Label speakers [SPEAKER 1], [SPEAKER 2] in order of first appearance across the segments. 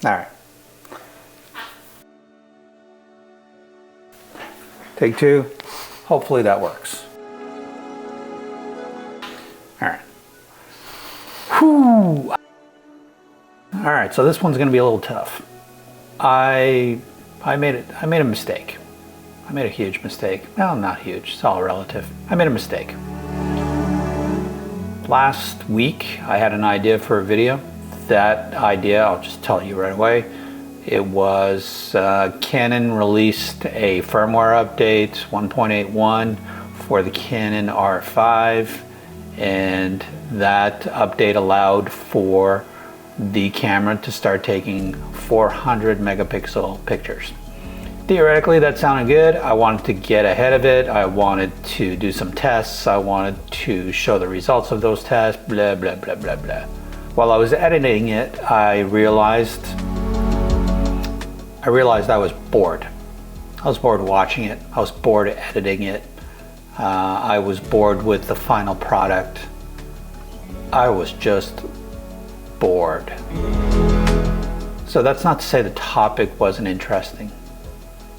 [SPEAKER 1] All right. Take two. Hopefully that works. All right. Whew. All right, so this one's going to be a little tough. I made a mistake. I made a huge mistake. Well, not huge. It's all relative. I made a mistake. Last week, I had an idea for a video. That idea, I'll just tell you right away. It was Canon released a firmware update 1.81 for the Canon R5, and that update allowed for the camera to start taking 400 megapixel pictures. Theoretically, that sounded good. I wanted to get ahead of it. I wanted to do some tests. I wanted to show the results of those tests, blah, blah, blah, blah, blah. While I was editing it, I realized I was bored. I was bored watching it. I was bored editing it. I was bored with the final product. I was just bored. So that's not to say the topic wasn't interesting.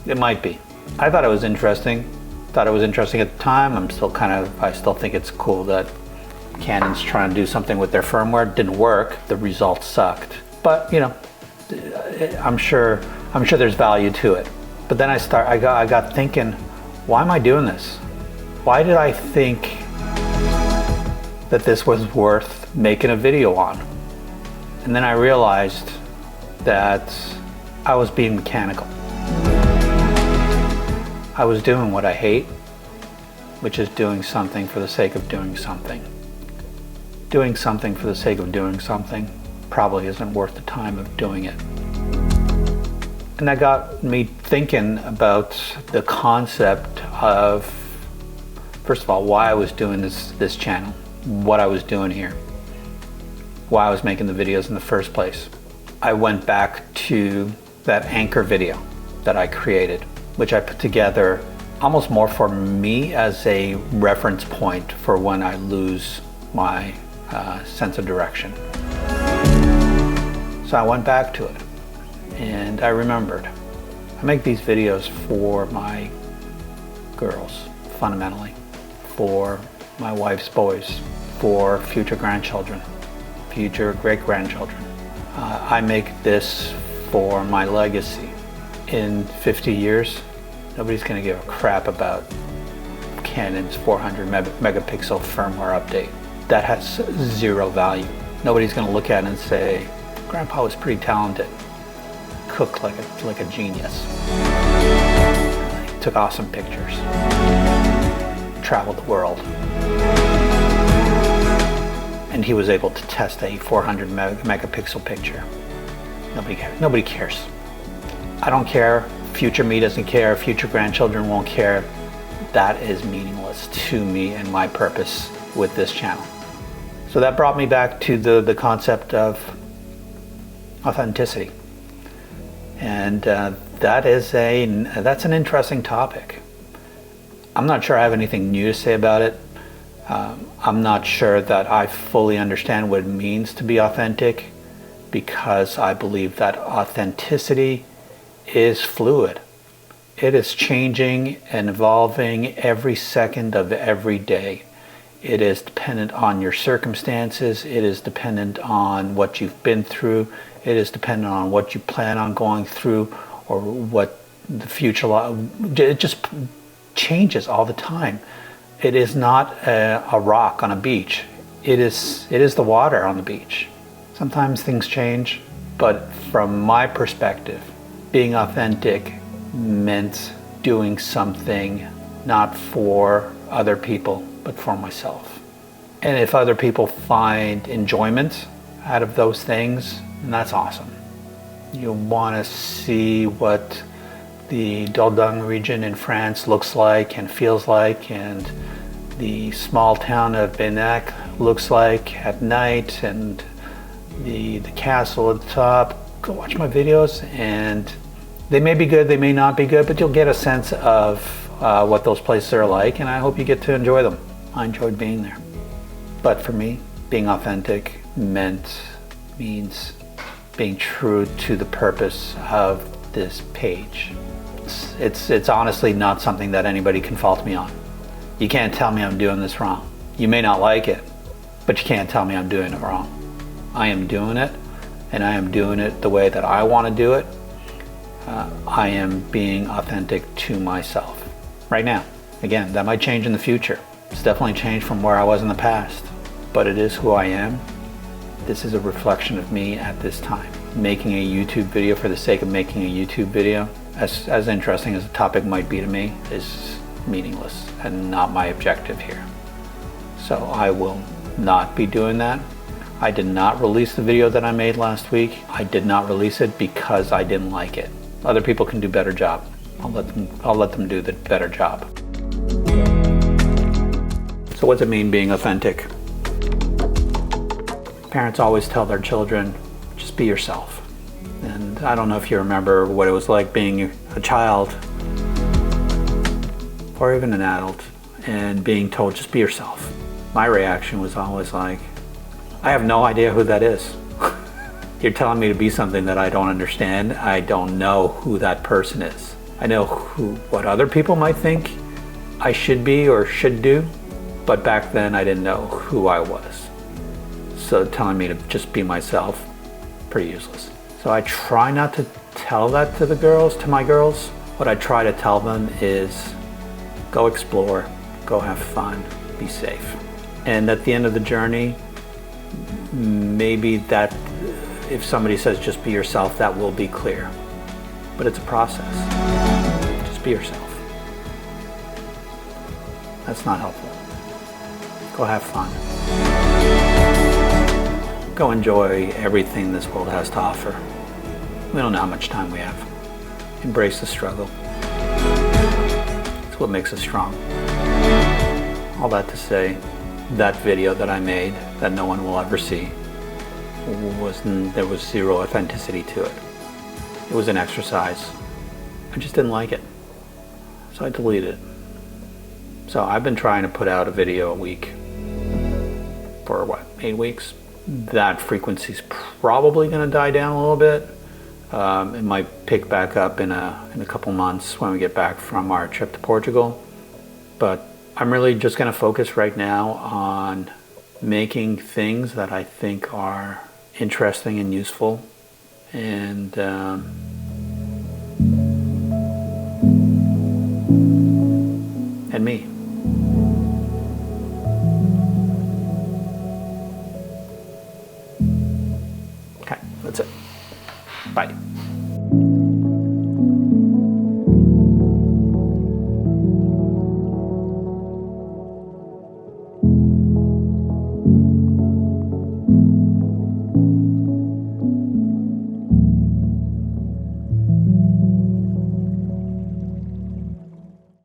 [SPEAKER 1] It might be. I thought it was interesting. Thought it was interesting at the time. I still think it's cool that Canon's trying to do something with their firmware. It didn't work. The results sucked. But you know, I'm sure there's value to it. But then I got thinking, why am I doing this? Why did I think that this was worth making a video on? And then I realized that I was being mechanical. I was doing what I hate, which is doing something for the sake of doing something. Doing something for the sake of doing something probably isn't worth the time of doing it. And that got me thinking about the concept of, first of all, why I was doing this channel, what I was doing here, why I was making the videos in the first place. I went back to that anchor video that I created, which I put together almost more for me as a reference point for when I lose my sense of direction. So I went back to it and I remembered. I make these videos for my girls, fundamentally, for my wife's boys, for future grandchildren, future great-grandchildren. I make this for my legacy. In 50 years, nobody's going to give a crap about Canon's 400 megapixel firmware update. That has zero value. Nobody's going to look at it and say, Grandpa was pretty talented, cooked like a genius. He took awesome pictures, traveled the world, and he was able to test a 400 megapixel picture. Nobody cares. I don't care. Future me doesn't care. Future grandchildren won't care. That is meaningless to me and my purpose with this channel. So that brought me back to the concept of authenticity. And that's an interesting topic. I'm not sure I have anything new to say about it. I'm not sure that I fully understand what it means to be authentic, because I believe that authenticity is fluid. It is changing and evolving every second of every day. It is dependent on your circumstances. It is dependent on what you've been through. It is dependent on what you plan on going through, or what the future. It just changes all the time. It is not a rock on a beach. It is the water on the beach. Sometimes things change, but from my perspective, being authentic meant doing something not for other people, but for myself. And if other people find enjoyment out of those things, then that's awesome. You want to see what the Dordogne region in France looks like and feels like, and the small town of Benac looks like at night, and the castle at the top. Go watch my videos, and they may be good, they may not be good, but you'll get a sense of what those places are like, and I hope you get to enjoy them. I enjoyed being there. But for me, being authentic means being true to the purpose of this page. It's honestly not something that anybody can fault me on. You can't tell me I'm doing this wrong. You may not like it, but you can't tell me I'm doing it wrong. I am doing it, and I am doing it the way that I want to do it. I am being authentic to myself right now. Again, that might change in the future. It's definitely changed from where I was in the past, but it is who I am. This is a reflection of me at this time. Making a YouTube video for the sake of making a YouTube video, as interesting as the topic might be to me, is meaningless and not my objective here. So I will not be doing that. I did not release the video that I made last week. I did not release it because I didn't like it. Other people can do a better job. I'll let them do the better job. So what's it mean being authentic? Parents always tell their children, just be yourself. And I don't know if you remember what it was like being a child or even an adult and being told, just be yourself. My reaction was always like, I have no idea who that is. You're telling me to be something that I don't understand. I don't know who that person is. I know what other people might think I should be or should do, but back then I didn't know who I was. So telling me to just be myself, pretty useless. So I try not to tell that to my girls. What I try to tell them is go explore, go have fun, be safe. And at the end of the journey, maybe that if somebody says just be yourself, that will be clear. But it's a process. Just be yourself. That's not helpful. Go have fun. Go enjoy everything this world has to offer. We don't know how much time we have. Embrace the struggle. It's what makes us strong. All that to say, that video that I made that no one will ever see, there was zero authenticity to it. It was an exercise. I just didn't like it. So I deleted it. So I've been trying to put out a video a week for 8 weeks? That frequency's probably going to die down a little bit. It might pick back up in a couple months when we get back from our trip to Portugal. But I'm really just going to focus right now on making things that I think are interesting and useful, and me.